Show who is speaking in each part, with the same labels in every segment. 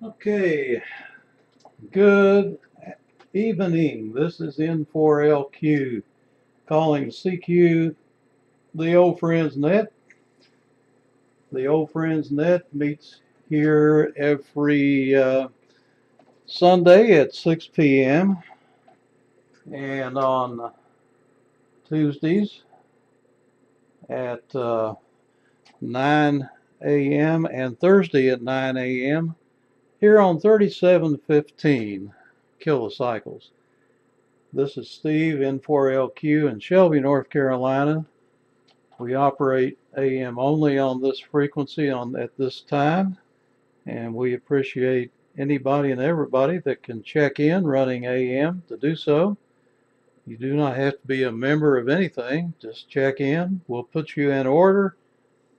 Speaker 1: Okay, good evening. This is N4LQ calling CQ the Old Friends Net. The Old Friends Net meets here every Sunday at 6 p.m. and on Tuesdays at 9 a.m. and Thursday at 9 a.m. here on 3715 kilocycles. This is Steve, N4LQ in Shelby, North Carolina. We operate AM only on this frequency at this time, and we appreciate anybody and everybody that can check in running AM to do so. You do not have to be a member of anything, just check in. We'll put you in order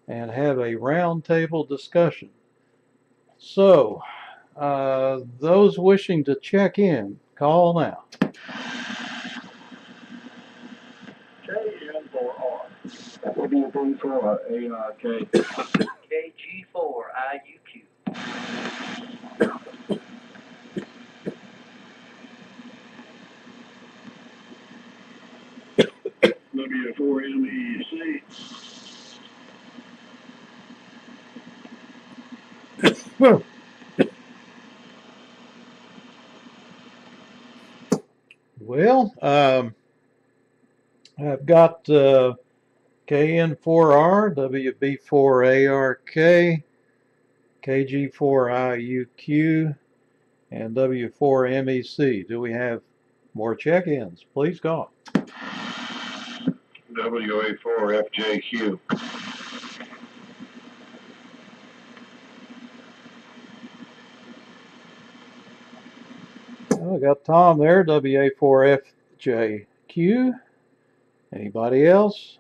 Speaker 1: and have a roundtable discussion. So, those wishing to check in, call now.
Speaker 2: KN4R. WB4ARK.
Speaker 3: KG4IUQ.
Speaker 2: W4MEC.
Speaker 1: Well, I've got KN4R, WB4ARK, KG4IUQ, and W4MEC. Do we have more check-ins? Please call.
Speaker 2: WA4FJQ.
Speaker 1: Oh, we got Tom there, WA4FJQ. Anybody else?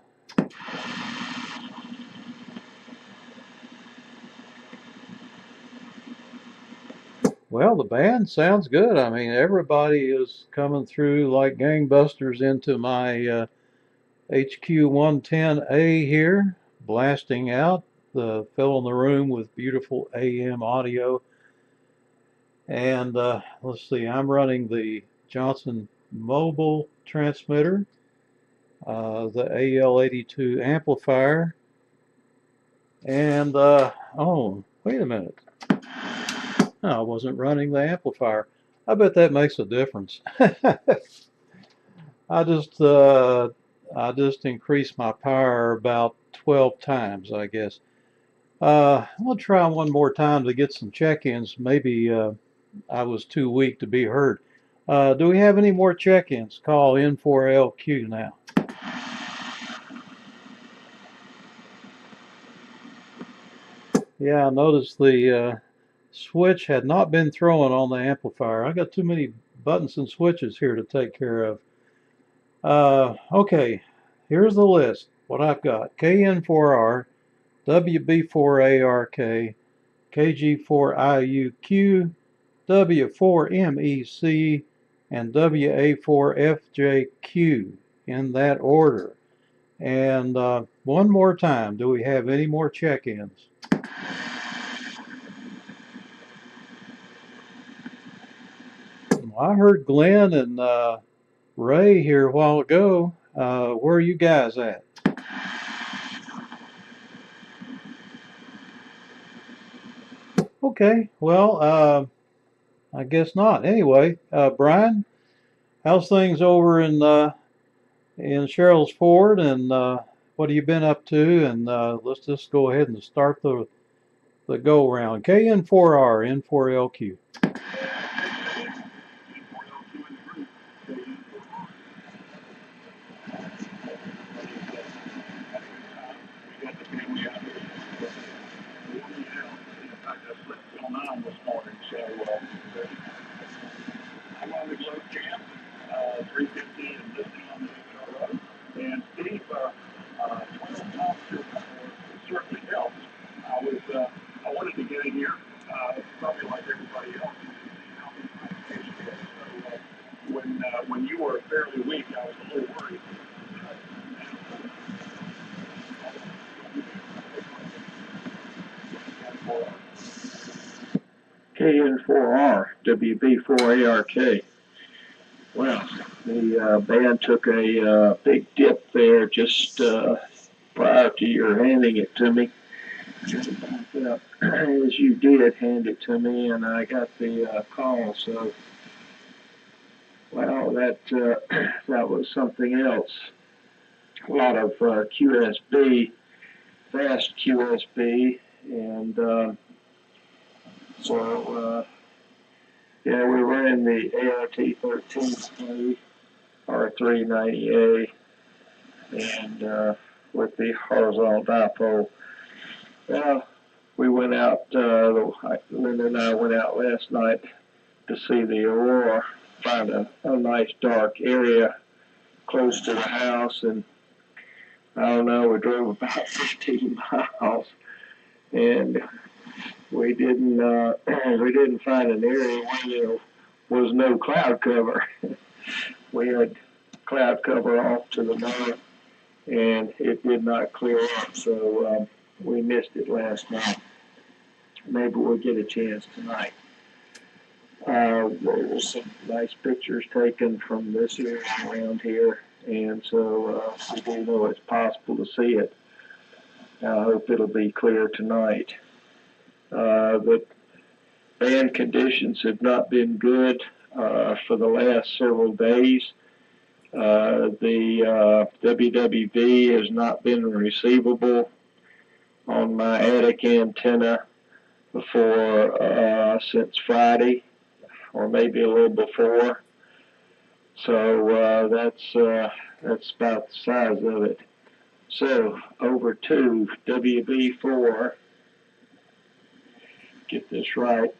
Speaker 1: Well, the band sounds good. I mean, everybody is coming through like gangbusters into my HQ-110A here, blasting out, filling the room with beautiful AM audio. And let's see, I'm running the Johnson mobile transmitter, the AL82 amplifier, and oh, wait a minute. No, I wasn't running the amplifier. I bet that makes a difference. I just increased my power about 12 times, I guess. We'll try one more time to get some check-ins. Maybe I was too weak to be heard. Do we have any more check-ins? Call N4LQ now. Yeah, I noticed the switch had not been thrown on the amplifier. I got too many buttons and switches here to take care of. Okay, here's the list. What I've got: KN4R, WB4ARK, KG4IUQ, W4MEC, and WA4FJQ in that order. And one more time, do we have any more check-ins? I heard Glenn and Ray here a while ago. Where are you guys at? Okay, well, I guess not. Anyway, Brian, how's things over in Cheryl's Ford, and what have you been up to? And let's just go ahead and start the go round. KN4R, N4LQ.
Speaker 2: I'm on the globe camp, 350 and listening on the Aurora. And Steve, 12 months certainly helps. I wanted to get in here, probably like everybody else. So when you were fairly weak, I was a little worried. KN4R, WB4ARK. Well, the band took a big dip there just prior to your handing it to me. As you did hand it to me, and I got the call. So, well, that that was something else. A lot of QSB, fast QSB, and so yeah, we were in the ART-13 R390A, and with the horizontal dipole. Well, we went out, Linda and I went out last night to see the Aurora, find a nice dark area close to the house, and I don't know, we drove about 15 miles, and we didn't find an area where there was no cloud cover. We had cloud cover off to the north, and it did not clear up, so we missed it last night. Maybe we'll get a chance tonight. There were some nice pictures taken from this area around here, and so we do know it's possible to see it. I hope it'll be clear tonight. The band conditions have not been good for the last several days. The WWV has not been receivable on my attic antenna since Friday, or maybe a little before. So that's about the size of it. So over to WB4. Get this right.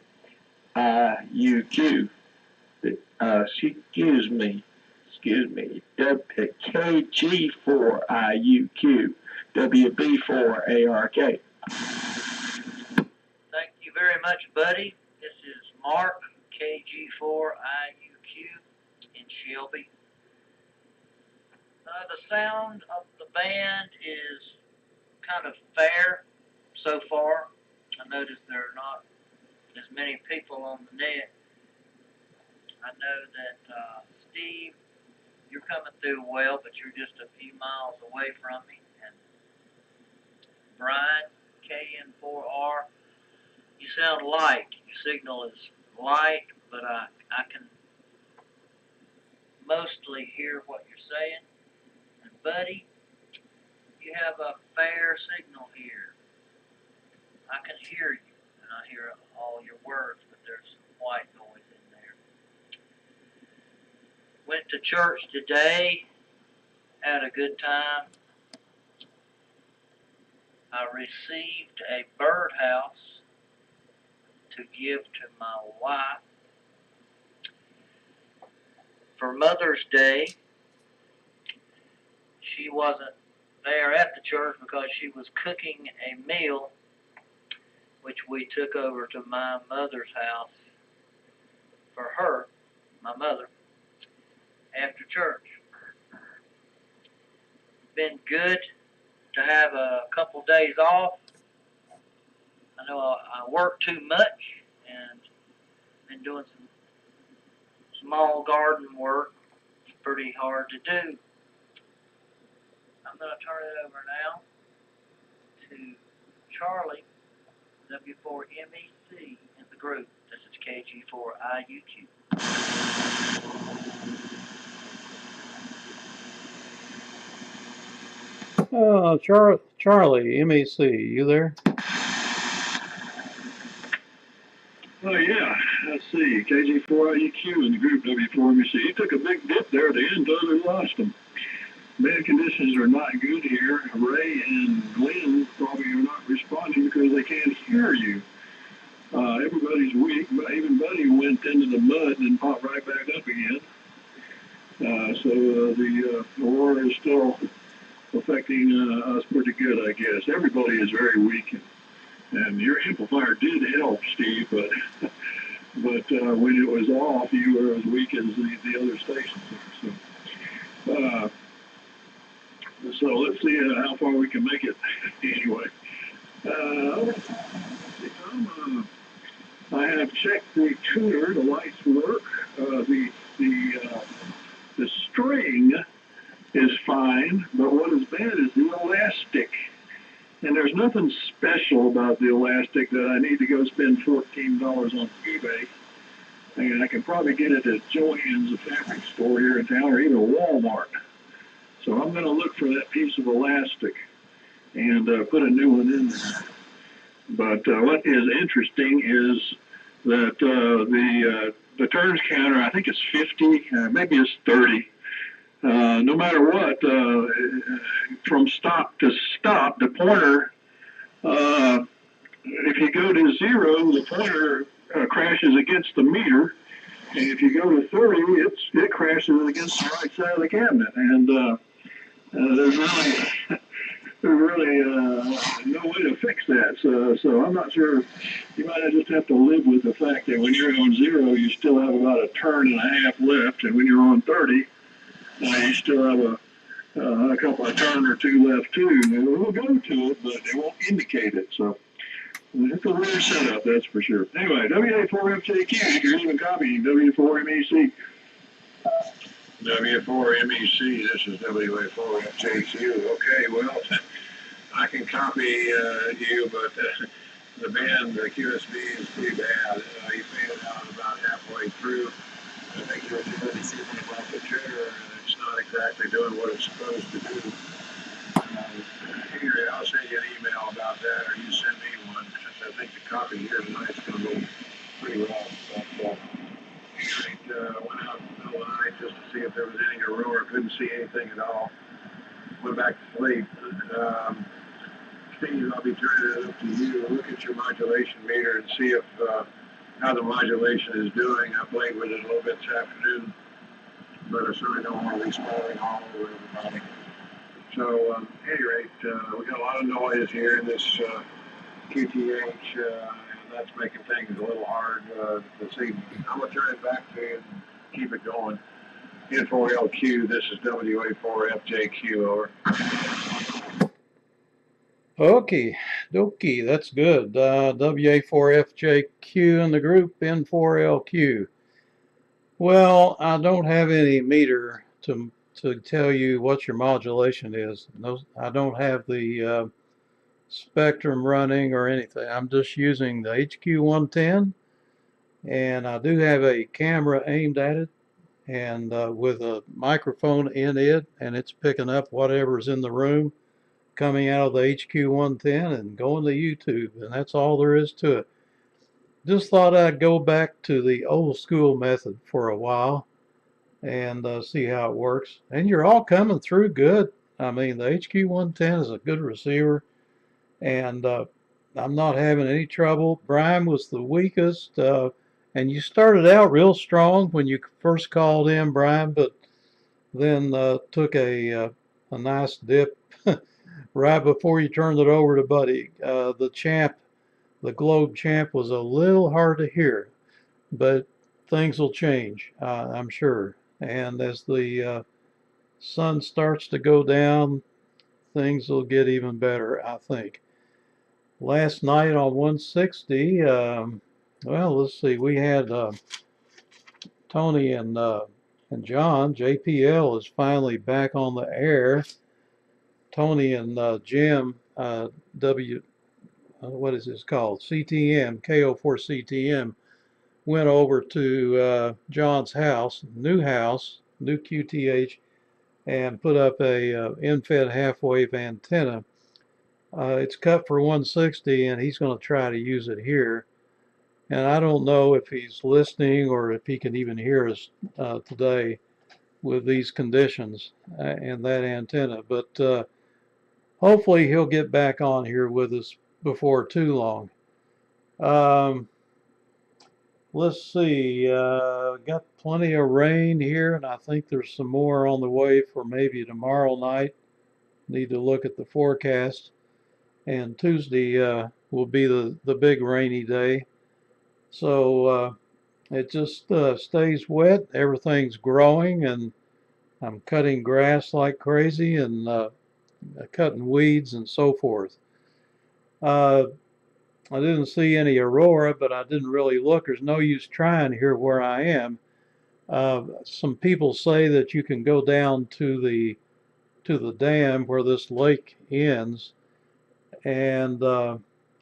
Speaker 2: IUQ. Excuse me. KG4IUQ. WB4ARK.
Speaker 3: Thank you very much, buddy. This is Mark, KG4IUQ in Shelby. The sound of the band is kind of fair so far. I noticed there are not as many people on the net. I know that Steve, you're coming through well, but you're just a few miles away from me. And Brian, KN4R, you sound light. Your signal is light, but I can mostly hear what you're saying. And buddy, you have a fair signal here. I can hear you, and I hear all your words, but there's some white noise in there. Went to church today, had a good time. I received a birdhouse to give to my wife for Mother's Day. she wasn't there at the church because she was cooking a meal, which we took over to my mother's house for her, my mother, after church. Been good to have a couple days off. I know I work too much and been doing some small garden work. It's pretty hard to do. I'm going to turn it over now to Charlie, W4MEC in the group. This is KG4IUQ.
Speaker 1: Charlie, MEC, you there?
Speaker 4: Oh, yeah. Let's see. KG4IUQ in the group W4MEC. He took a big dip there at the end, totally lost him. Bad conditions are not good here. Ray and Glenn probably are not responding because they can't hear you. Everybody's weak, but even Buddy went into the mud and popped right back up again. So the Aurora is still affecting us pretty good, I guess. Everybody is very weak, and your amplifier did help, Steve, but when it was off, you were as weak as the other stations there. So let's see how far we can make it anyway. I have checked the tuner, the lights work. The string is fine, but what is bad is the elastic. And there's nothing special about the elastic that I need to go spend $14 on eBay. And I can probably get it at Joann's, a fabric store here in town, or even Walmart. So I'm going to look for that piece of elastic and put a new one in there. But what is interesting is that the turns counter, I think it's 50, maybe it's 30. No matter what, from stop to stop, the pointer, if you go to 0, the pointer crashes against the meter. And if you go to 30, it crashes against the right side of the cabinet. And there's really no way to fix that. So I'm not sure. You might just have to live with the fact that when you're on 0, you still have about a turn and a half left, and when you're on 30, you still have a couple of turn or two left too. And it will go to it, but it won't indicate it. So it's a weird setup, that's for sure. Anyway, WA4FJQ, if you're even copying W4MEC. W4MEC, this is WA4FJQ. Okay, well, I can copy you, but the band, the QSB, is pretty bad. You faded out about halfway through. I think you're really sitting like a chair, and it's not exactly doing what it's supposed to do. Here, I'll send you an email about that, or you send me one, since I think the copy here tonight is going to be pretty rough. But went out in the middle of the night just to see if there was any Aurora. Couldn't see anything at all. Went back to sleep. Steve, I'll be turning it up to you. Look at your modulation meter and see if how the modulation is doing. I played with it a little bit this afternoon, but I certainly don't want to be spalling all over everybody. So, at any rate, we got a lot of noise here in this QTH, and that's making things a little hard this evening. I'm going to turn it back to you and keep it going. N4LQ, this is WA4FJQ, over.
Speaker 1: Okay, dokie, that's good. WA4FJQ in the group, N4LQ. Well, I don't have any meter to tell you what your modulation is. No, I don't have the spectrum running or anything. I'm just using the HQ-110, and I do have a camera aimed at it, and with a microphone in it, and it's picking up whatever's in the room coming out of the HQ-110 and going to YouTube, and that's all there is to it. Just thought I'd go back to the old school method for a while and see how it works. And you're all coming through good. I mean, the HQ-110 is a good receiver, and I'm not having any trouble. Brian was the weakest, and you started out real strong when you first called in, Brian, but then took a a nice dip right before you turned it over to Buddy. The Globe Champ was a little hard to hear, but things will change, I'm sure. And as the sun starts to go down, things will get even better, I think. Last night on 160, well, let's see, we had Tony and John. JPL is finally back on the air. Tony and Jim, what is this called? CTM, KO4 CTM, went over to John's house, new QTH, and put up a in-fed half-wave antenna. It's cut for 160, and he's going to try to use it here. And I don't know if he's listening or if he can even hear us today with these conditions and that antenna. But hopefully he'll get back on here with us before too long. Let's see, got plenty of rain here, and I think there's some more on the way for maybe tomorrow night. Need to look at the forecast. And Tuesday will be the big rainy day. So it just stays wet. Everything's growing, and I'm cutting grass like crazy and cutting weeds and so forth. I didn't see any Aurora, but I didn't really look. There's no use trying here where I am. Some people say that you can go down to the dam where this lake ends and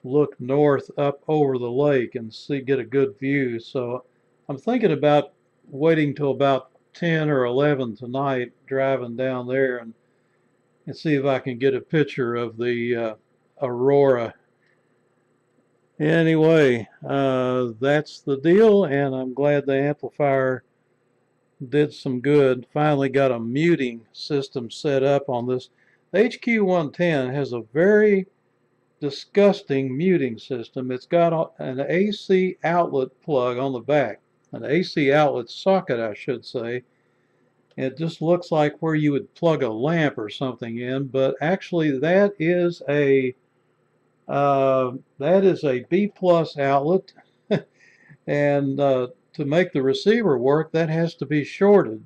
Speaker 1: look north up over the lake and get a good view. So I'm thinking about waiting till about 10 or 11 tonight, driving down there and see if I can get a picture of the Aurora. Anyway, that's the deal, and I'm glad the amplifier did some good. Finally got a muting system set up on this. The HQ-110 has a very disgusting muting system. It's got an AC outlet plug on the back, an AC outlet socket, I should say. It just looks like where you would plug a lamp or something in, but actually that is a B plus outlet, and to make the receiver work, that has to be shorted.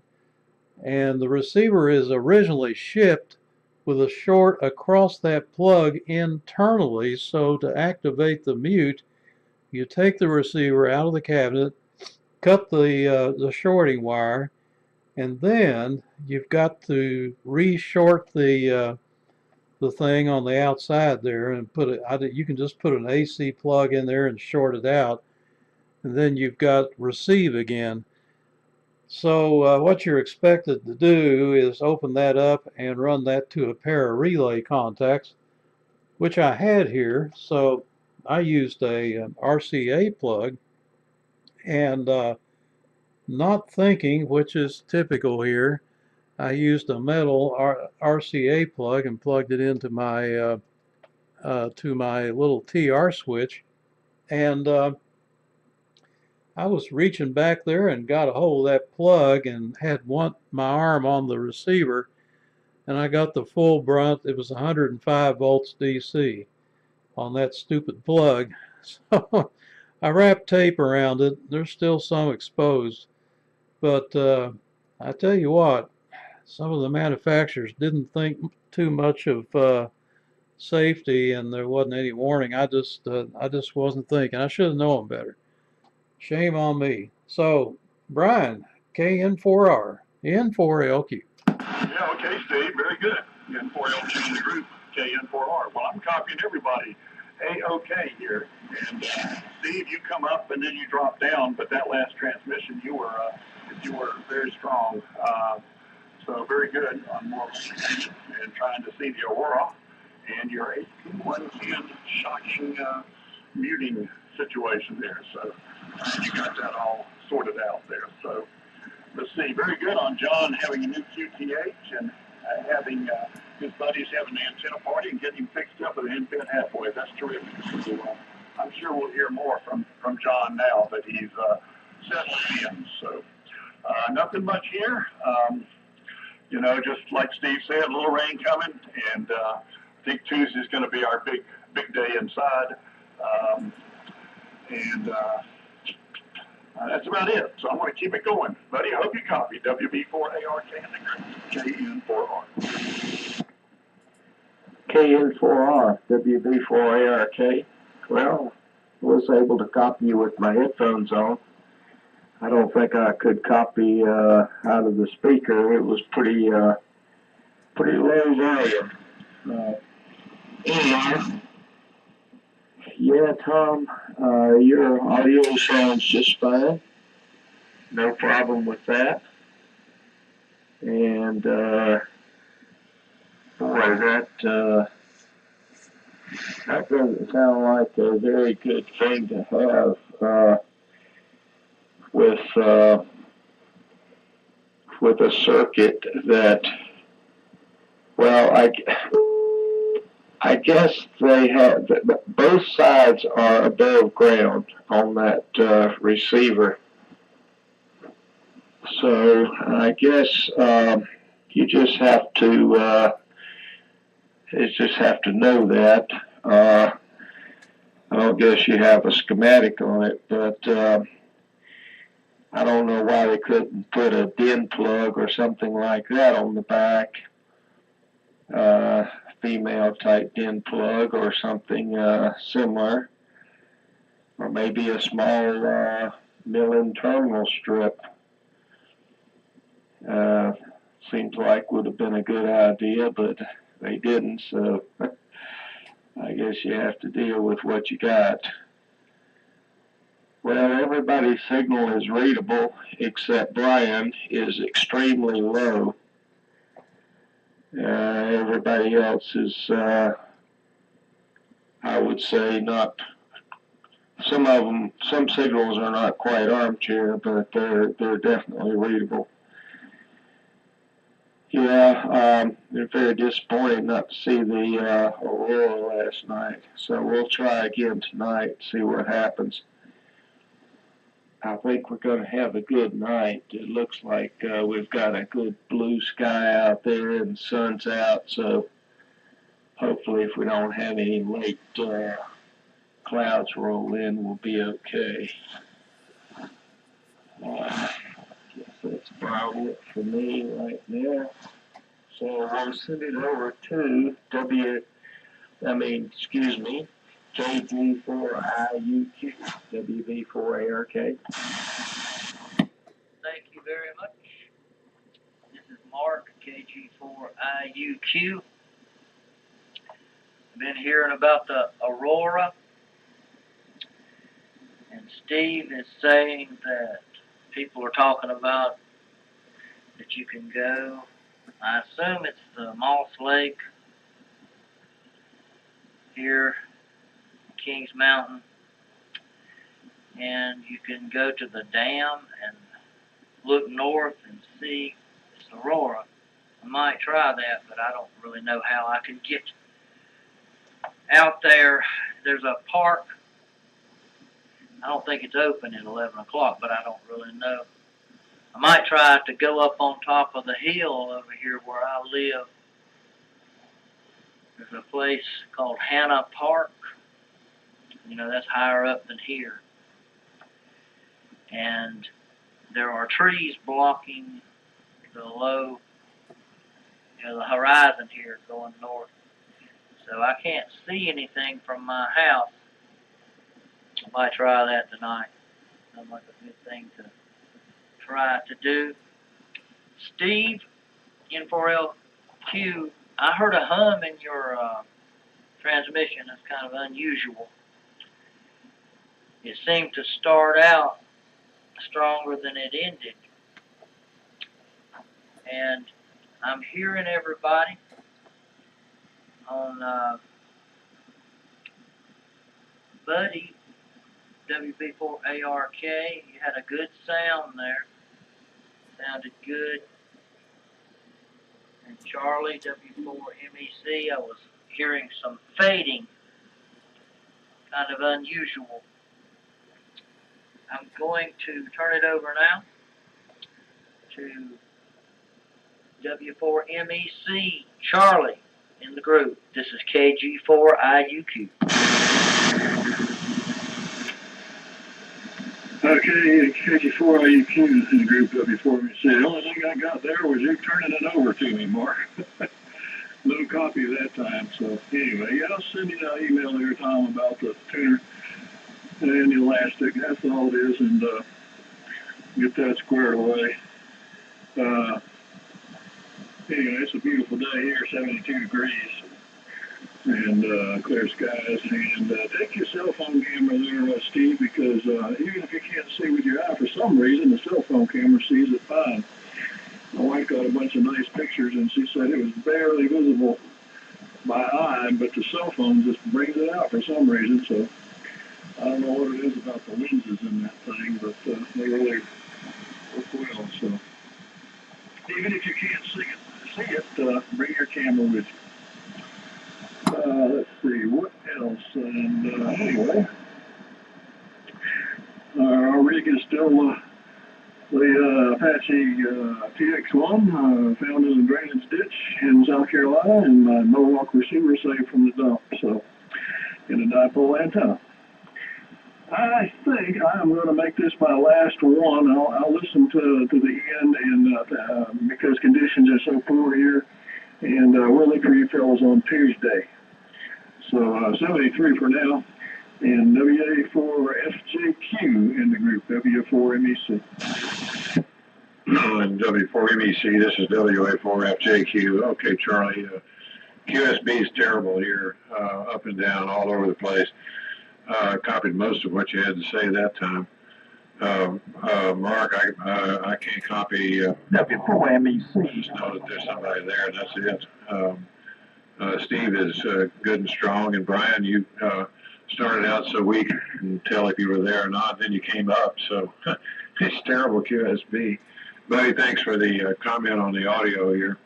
Speaker 1: And the receiver is originally shipped with a short across that plug internally. So to activate the mute, you take the receiver out of the cabinet, cut the shorting wire, and then you've got to re-short the thing on the outside there and put it. You can just put an AC plug in there and short it out, and then you've got receive again. So what you're expected to do is open that up and run that to a pair of relay contacts, which I had here. So I used an RCA plug, and not thinking, which is typical here, I used a metal RCA plug and plugged it into my little TR switch, and I was reaching back there and got a hold of that plug and had my arm on the receiver, and I got the full brunt. It was 105 volts DC on that stupid plug. So I wrapped tape around it. There's still some exposed, but I tell you what, some of the manufacturers didn't think too much of safety, and there wasn't any warning. I just wasn't thinking. I should have known better. Shame on me. So, Brian, KN4R, N4LQ.
Speaker 4: Yeah, okay, Steve, very good. N4LQ in the group, KN4R. Well, I'm copying everybody. A-OK here. And Steve, you come up and then you drop down, but that last transmission, you were very strong. So very good on more and trying to see the Aurora and your HQ-110 shocking muting situation there. So you got that all sorted out there. So let's see, very good on John having a new QTH and having his buddies having an antenna party and getting him fixed up with an in-fed halfway. That's terrific. So, I'm sure we'll hear more from John now that he's settling in. So nothing much here. you know, just like Steve said, a little rain coming, and I think Tuesday's going to be our big day inside. And that's about it. So I'm going to keep it going. Buddy, I hope you copy WB4ARK and the KN4R.
Speaker 2: KN4R, WB4ARK. Well, I was able to copy you with my headphones on. I don't think I could copy out of the speaker. It was pretty low volume. Anyway, yeah, Tom, your audio sounds just fine. No problem with that. And boy, that doesn't sound like a very good thing to have with a circuit that, well, I guess they have, both sides are above ground on that receiver. So I guess you just have to know that. I don't guess you have a schematic on it, but I don't know why they couldn't put a DIN plug or something like that on the back. Female type DIN plug or something similar, or maybe a small mill-in terminal strip. Seems like would have been a good idea, but they didn't, so I guess you have to deal with what you got. Well, everybody's signal is readable except Brian is extremely low. Everybody else is, I would say, not. Some signals are not quite armchair, but they're definitely readable. Yeah, they're very disappointed not to see the Aurora last night. So we'll try again tonight, see what happens. I think we're going to have a good night. It looks like we've got a good blue sky out there and the sun's out. So hopefully if we don't have any late clouds roll in, we'll be okay. I guess that's about it for me right now. So we'll send it over to KG4IUQ, WB4ARK.
Speaker 3: Thank you very much. This is Mark, KG4IUQ. Been hearing about the Aurora, and Steve is saying that people are talking about that you can go. I assume it's the Moss Lake here, Kings Mountain, and you can go to the dam and look north and see this Aurora. I might try that, but I don't really know how I can get out there. There's a park. I don't think it's open at 11 o'clock, but I don't really know. I might try to go up on top of the hill over here where I live. There's a place called Hannah Park. You know, that's higher up than here. And there are trees blocking the low, the horizon here going north. So I can't see anything from my house. I might try that tonight. Sounds like a good thing to try to do. Steve, N4LQ, I heard a hum in your transmission. That's kind of unusual. It seemed to start out stronger than it ended. And I'm hearing everybody on Buddy, WB4ARK. You had a good sound there. Sounded good. And Charlie, W4MEC, I was hearing some fading. Kind of unusual. I'm going to turn it over now to W4MEC, Charlie in the group. This is KG4IUQ.
Speaker 4: Okay, KG4IUQ in the group W4MC. The only thing I got there was you turning it over to me, Mark. No copy that time. So anyway, yeah, I'll send you that email there, Tom, about the tuner and the elastic. That's all it is, and get that squared away. Anyway, it's a beautiful day here, 72 degrees, and clear skies. And take your cell phone camera there, Steve, because even if you can't see with your eye for some reason, the cell phone camera sees it fine. My wife got a bunch of nice pictures, and she said it was barely visible by eye, but the cell phone just brings it out for some reason. So I don't know what it is about the lenses in that thing, but they really work well. So even if you can't see it, bring your camera with you. Let's see, what else? And anyway, our rig is still the Apache TX1 found in a drainage ditch in South Carolina, and my no-walk receiver saved from the dump, so in a dipole antenna. I think I'm going to make this my last one. I'll listen to the end, and because conditions are so poor here, and we'll look for you fellows on Tuesday. So 73 for now, and WA4FJQ in the group, W4MEC.
Speaker 5: And W4MEC, this is WA4FJQ. Okay, Charlie, QSB is terrible here, up and down, all over the place. Copied most of what you had to say that time. Mark, I can't copy.
Speaker 4: W4MEC.
Speaker 5: Just know that there's somebody there, and that's it. Steve is good and strong, and Brian, you started out so we couldn't tell if you were there or not, then you came up, so it's terrible QSB. Buddy, thanks for the comment on the audio here.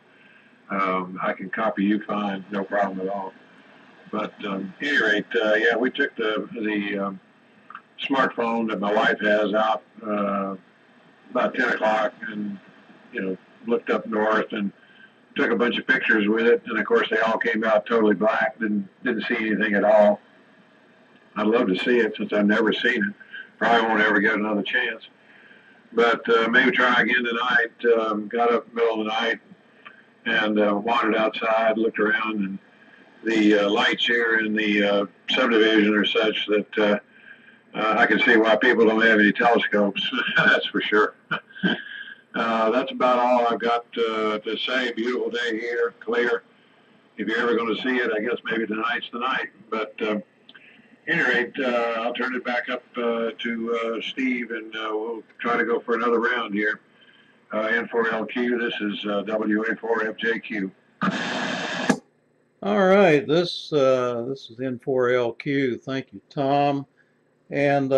Speaker 5: I can copy you fine, no problem at all. But at any rate, yeah, we took the smartphone that my wife has out about 10 o'clock and, looked up north and took a bunch of pictures with it. And, of course, they all came out totally black, didn't see anything at all. I'd love to see it since I've never seen it. Probably won't ever get another chance. But maybe try again tonight. Got up in the middle of the night and wandered outside, looked around, and the lights here in the subdivision are such that I can see why people don't have any telescopes. That's for sure. That's about all I've got to say. Beautiful day here, clear. If you're ever going to see it, I guess maybe tonight's the night. But at any rate, I'll turn it back up to Steve, and we'll try to go for another round here. N4LQ, this is WA4FJQ.
Speaker 1: All right, this is N4LQ. Thank you, Tom. And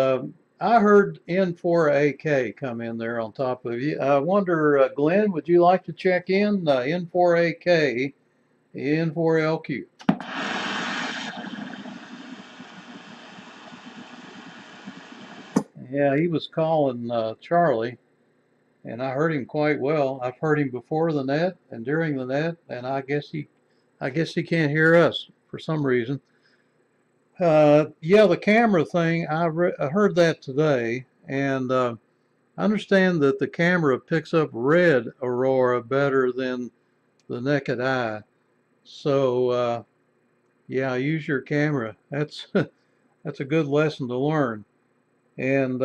Speaker 1: I heard N4AK come in there on top of you. I wonder, Glenn, would you like to check in? N4AK, N4LQ. Yeah, he was calling Charlie, and I heard him quite well. I've heard him before the net and during the net, and I guess he can't hear us for some reason. Yeah, the camera thing, I heard that today, and I understand that the camera picks up red aurora better than the naked eye. So yeah, use your camera. That's that's a good lesson to learn. And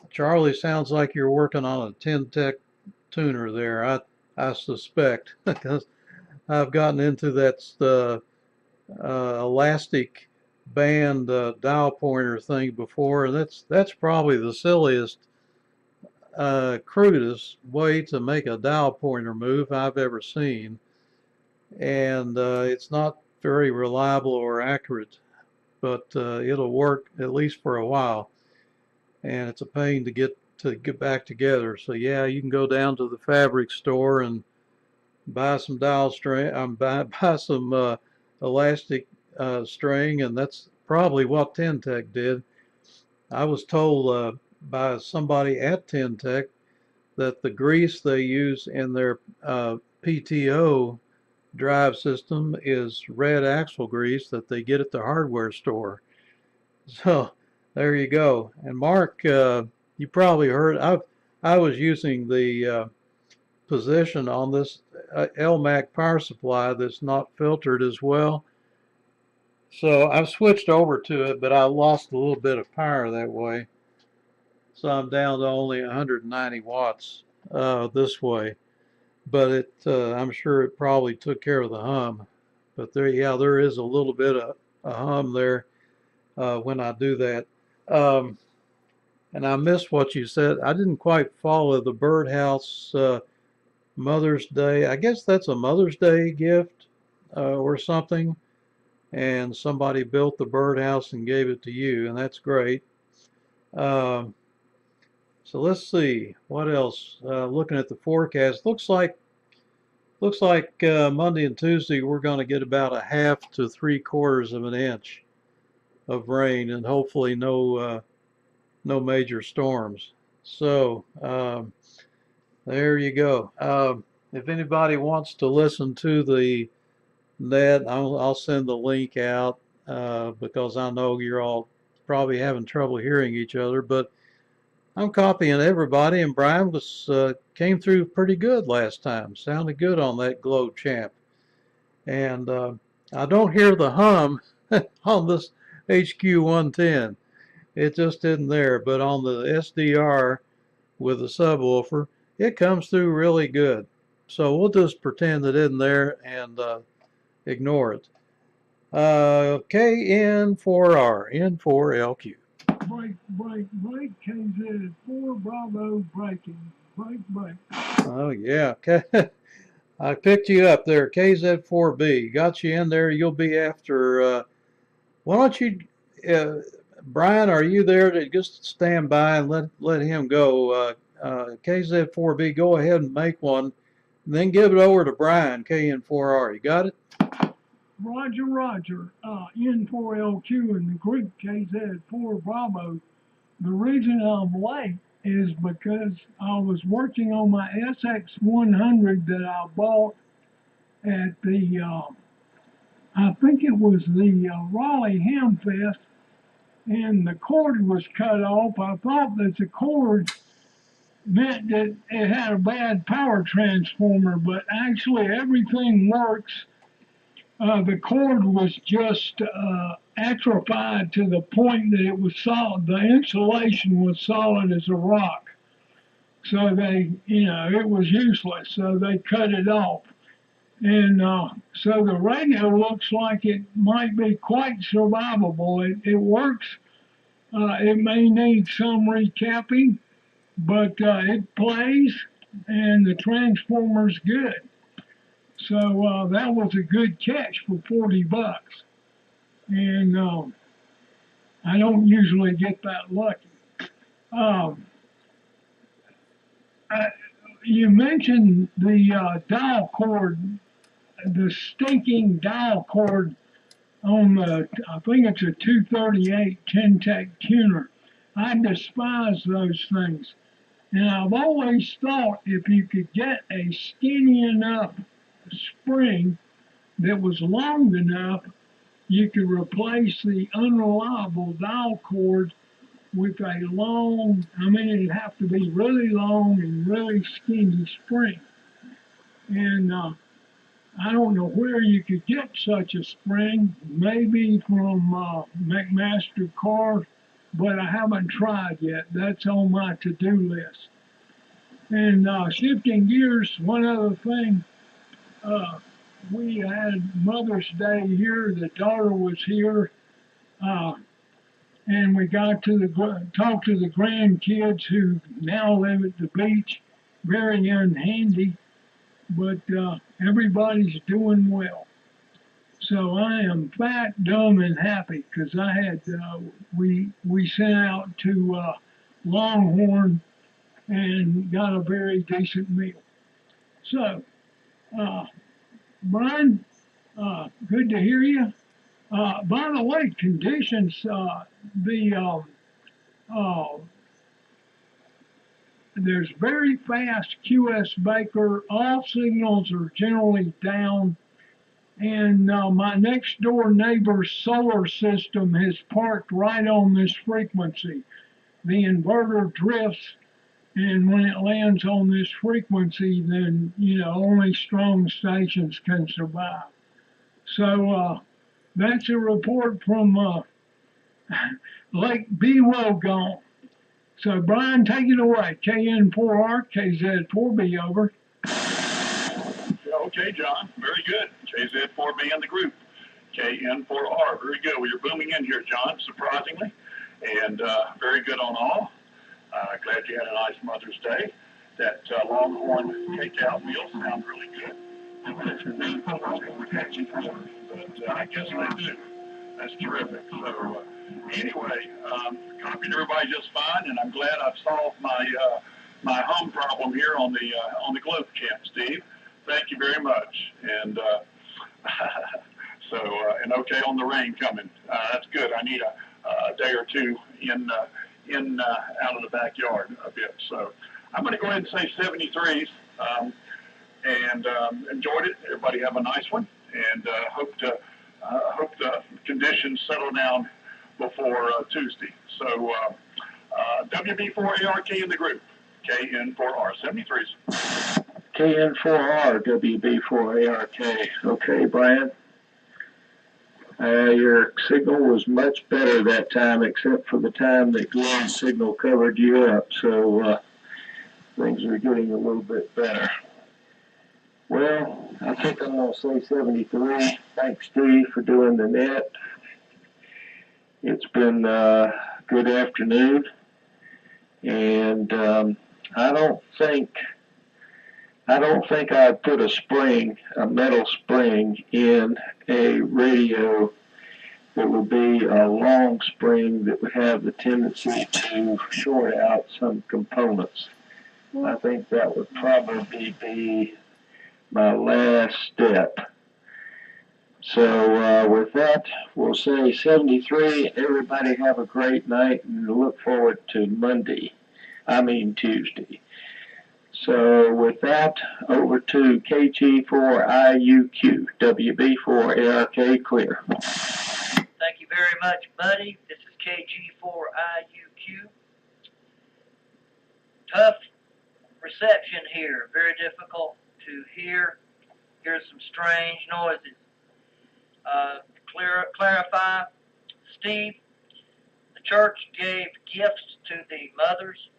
Speaker 1: Charlie, sounds like you're working on a 10-tech tuner there. I suspect, because I've gotten into that elastic band dial pointer thing before, and that's probably the silliest, crudest way to make a dial pointer move I've ever seen, and it's not very reliable or accurate, but it'll work at least for a while, and it's a pain to get back together. So yeah, you can go down to the fabric store and buy some dial string, buy some elastic string, and that's probably what 10-tech did. I was told by somebody at 10-tech that the grease they use in their PTO drive system is red axle grease that they get at the hardware store. So there you go. And Mark, you probably heard I was using the position on this LMAC power supply that's not filtered as well. So I've switched over to it, but I lost a little bit of power that way. So I'm down to only 190 watts this way. But I'm sure it probably took care of the hum. But there is a little bit of a hum there when I do that. And I missed what you said. I didn't quite follow the birdhouse Mother's Day. I guess that's a Mother's Day gift or something. And somebody built the birdhouse and gave it to you, and that's great. So let's see what else. Looking at the forecast, looks like Monday and Tuesday we're going to get about a 1/2 to 3/4 of an inch of rain, and hopefully no major storms. So there you go. If anybody wants to listen to the net, I'll send the link out because I know you're all probably having trouble hearing each other, but I'm copying everybody, and Brian came through pretty good last time. Sounded good on that Glow Champ. And I don't hear the hum on this HQ-110. It just isn't there. But on the SDR with the subwoofer, it comes through really good. So we'll just pretend it isn't there and ignore it. KN4R, N4LQ.
Speaker 4: Break, KZ, 4 Bravo, breaking, break.
Speaker 1: Oh, yeah. I picked you up there, KZ4B. Got you in there. You'll be after, why don't you, Brian, are you there to just stand by and let him go? KZ4B, go ahead and make one, and then give it over to Brian, KN4R. You got it?
Speaker 4: Roger. N4LQ in the group KZ4 Bravo. The reason I'm late is because I was working on my SX100 that I bought at the, I think it was the Raleigh Ham Fest, and the cord was cut off. I thought that the cord meant that it had a bad power transformer, but actually everything works. The cord was just atrophied to the point that it was solid. The insulation was solid as a rock. So it was useless. So they cut it off. And so the radio looks like it might be quite survivable. It works. It may need some recapping, but it plays, and the transformer's good. So that was a good catch for $40. And I don't usually get that lucky. You mentioned the dial cord, the stinking dial cord on the, I think it's a 238 Ten-Tech tuner. I despise those things. And I've always thought if you could get a skinny enough spring that was long enough, you could replace the unreliable dial cord with a long, it'd have to be really long and really skinny spring. And I don't know where you could get such a spring, maybe from McMaster Car, but I haven't tried yet. That's on my to-do list. And shifting gears, one other thing, we had Mother's Day here. The daughter was here, and we got to talk to the grandkids who now live at the beach. Very unhandy, but everybody's doing well. So I am fat, dumb, and happy because I had we sent out to Longhorn and got a very decent meal. So, Brian, good to hear you. By the way, conditions,
Speaker 6: there's very fast QS Baker. All signals are generally down. And my next door neighbor's solar system has parked right on this frequency. The inverter drifts, and when it lands on this frequency, then, you know, only strong stations can survive. So that's a report from Lake Bewogon. So, Brian, take it away. KN4R, KZ4B, over.
Speaker 4: Okay, John, very good. KZ4B in the group. KN4R, very good. Well, you're booming in here, John, surprisingly, and very good on all. Glad you had a nice Mother's Day. That Longhorn takeout meal sounds really good. But I guess they do. That's terrific. So anyway, copied everybody just fine, and I'm glad I've solved my home problem here on the globe camp, Steve. Thank you very much. And and okay on the rain coming. That's good. I need a day or two in out of the backyard a bit. So I'm going to go ahead and say 73s. And enjoyed it. Everybody have a nice one, and hope the conditions settle down before Tuesday. So WB4ARK in the group, KN4R 73s.
Speaker 2: KN4R, WB4ARK. Okay, Brian. Your signal was much better that time, except for the time that Glenn's signal covered you up. So things are getting a little bit better. Well, I think I'm going to say 73. Thanks, Steve, for doing the net. It's been a good afternoon, and I don't think I'd put a metal spring in a radio that would be a long spring that would have the tendency to short out some components. I think that would probably be my last step. So with that, we'll say 73. Everybody have a great night, and look forward to Tuesday. So with that, over to KG4IUQ, WB4ARK, clear.
Speaker 3: Thank you very much, buddy. This is KG4IUQ. Tough reception here, very difficult to hear. Here's some strange noises. Clarify, Steve, the church gave gifts to the mothers.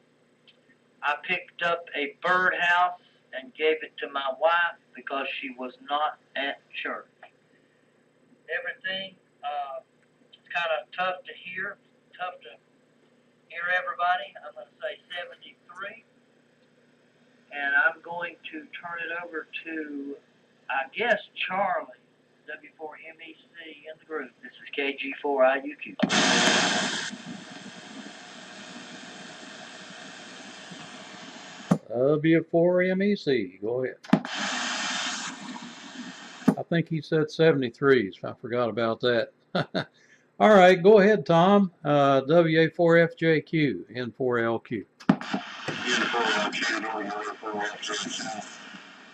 Speaker 3: I picked up a birdhouse and gave it to my wife because she was not at church. Everything, it's kind of tough to hear everybody. I'm going to say 73. And I'm going to turn it over to, I guess, Charlie, W4MEC in the group. This is KG4IUQ.
Speaker 1: W4MEC, go ahead. I think he said 73s. I forgot about that. All right, go ahead, Tom. WA4FJQ, N4LQ.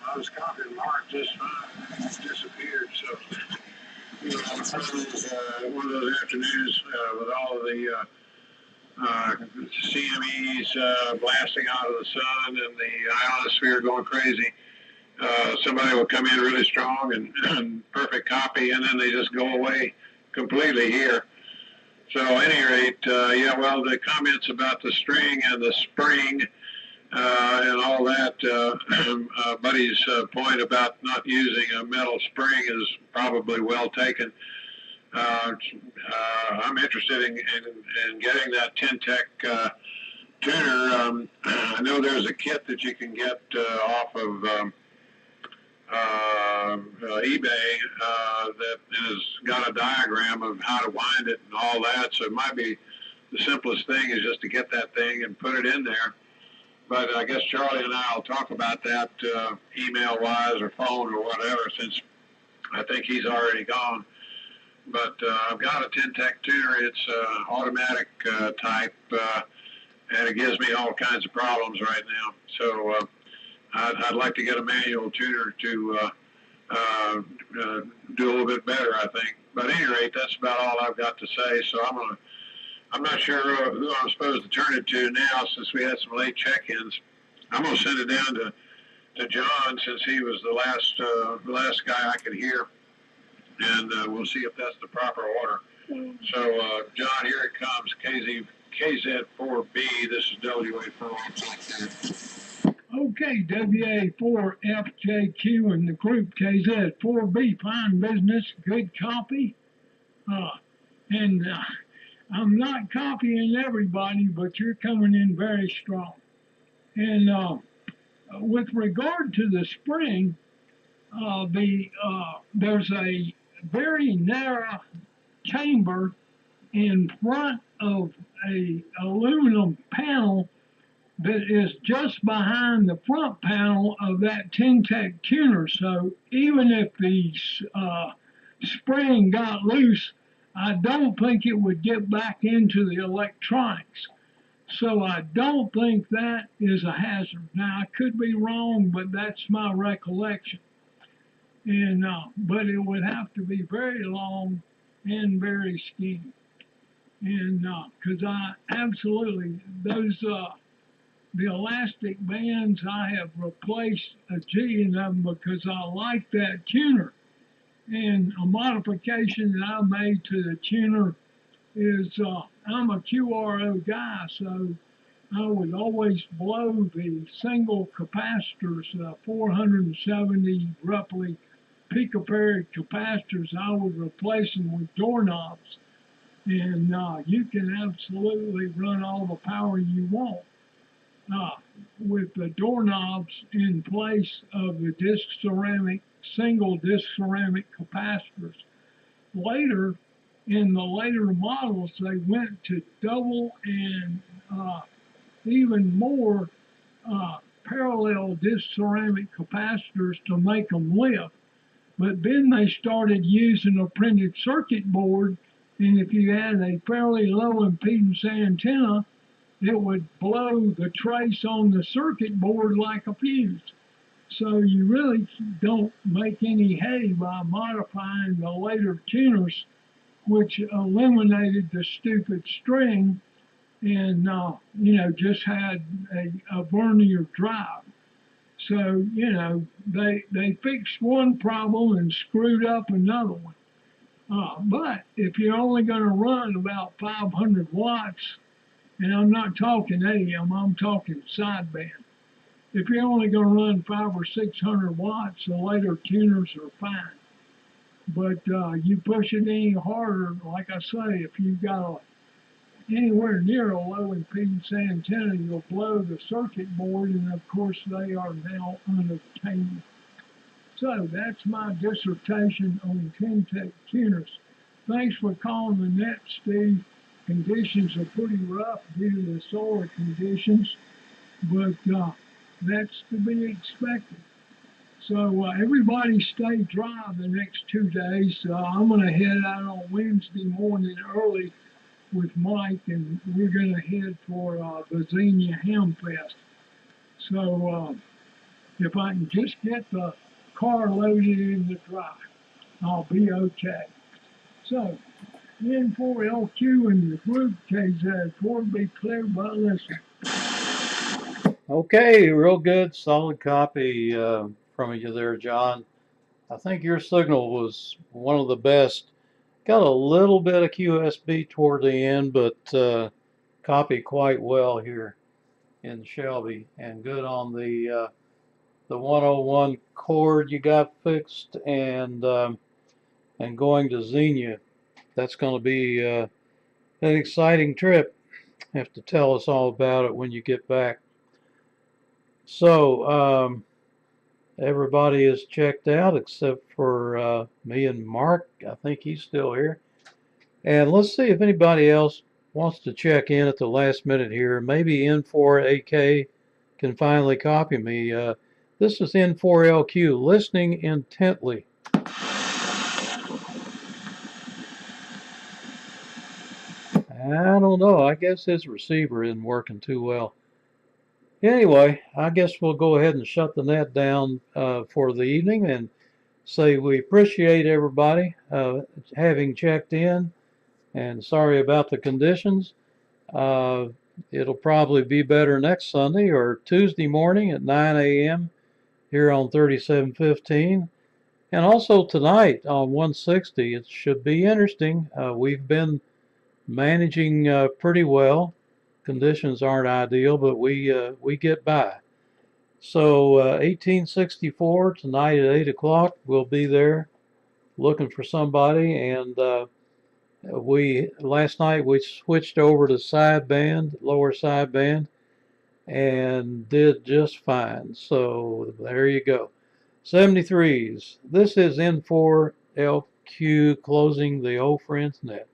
Speaker 5: I was copying Mark just fine. He disappeared. So, one of those afternoons with all of the CMEs blasting out of the sun and the ionosphere going crazy. Somebody will come in really strong and perfect copy, and then they just go away completely here. So, at any rate, the comments about the string and the spring and all that, Buddy's point about not using a metal spring is probably well taken. I'm interested in getting that Tintec tuner. I know there's a kit that you can get off of eBay that has got a diagram of how to wind it and all that. So it might be the simplest thing is just to get that thing and put it in there. But I guess Charlie and I will talk about that email-wise or phone or whatever, since I think he's already gone. But I've got a Tintec tuner. It's automatic type, and it gives me all kinds of problems right now. So I'd like to get a manual tuner to do a little bit better, I think. But at any rate, that's about all I've got to say. So I'm not sure who I'm supposed to turn it to now, since we had some late check-ins. I'm going to send it down to John, since he was the last guy I could hear, and we'll see if that's the proper order. So, John, here it comes. KZ4B. This is WA4.
Speaker 6: Okay, WA4FJQ and the group KZ4B. Fine business, good copy. And I'm not copying everybody, but you're coming in very strong. And with regard to the spring, there's a very narrow chamber in front of a aluminum panel that is just behind the front panel of that Tintec tuner. So even if the spring got loose, I don't think it would get back into the electronics. So I don't think that is a hazard. Now, I could be wrong, but that's my recollection. And but it would have to be very long and very skinny. And because I absolutely, those, the elastic bands, I have replaced a G in them because I like that tuner. And a modification that I made to the tuner is I'm a QRO guy, so I would always blow the single capacitors, 470 roughly picofarad capacitors. I would replace them with doorknobs, and you can absolutely run all the power you want with the doorknobs in place of the single disc ceramic capacitors. Later, in the later models, they went to double and even more parallel disc ceramic capacitors to make them lift. But then they started using a printed circuit board, and if you had a fairly low impedance antenna, it would blow the trace on the circuit board like a fuse. So you really don't make any hay by modifying the later tuners, which eliminated the stupid string and, just had a vernier drive. So, they fixed one problem and screwed up another one. But if you're only going to run about 500 watts, and I'm not talking AM, I'm talking sideband. If you're only going to run 500 or 600 watts, the later tuners are fine. But you push it any harder, like I say, if you've got anywhere near a low impedance antenna, you'll blow the circuit board, and of course they are now unobtainable. So that's my dissertation on Tintec tuners. Thanks for calling the net, Steve. Conditions are pretty rough due to the solar conditions, but that's to be expected. So everybody stay dry the next 2 days. I'm going to head out on Wednesday morning early with Mike, and we're going to head for the Xenia Ham Fest. So if I can just get the car loaded in the dry, I'll be okay. So N4LQ and the group KZ4, be clear but listen.
Speaker 1: Okay, real good, solid copy from you there, John. I think your signal was one of the best. Got a little bit of QSB toward the end, but copied quite well here in Shelby, and good on the 101 chord you got fixed, and going to Xenia. That's going to be an exciting trip. You have to tell us all about it when you get back. So everybody is checked out except for me and Mark. I think he's still here. And let's see if anybody else wants to check in at the last minute here. Maybe N4AK can finally copy me. This is N4LQ, listening intently. I don't don't know. I guess his receiver isn't working too well. Anyway, I guess we'll go ahead and shut the net down for the evening and say we appreciate everybody having checked in, and sorry about the conditions. It'll probably be better next Sunday or Tuesday morning at 9 a.m. here on 3715. And also tonight on 160. It should be interesting. We've been managing pretty well. Conditions aren't ideal, but we get by. So 1864 tonight at 8 o'clock. We'll be there looking for somebody. And last night we switched over to sideband, lower sideband, and did just fine. So there you go. 73s. This is N4LQ closing the old friends net.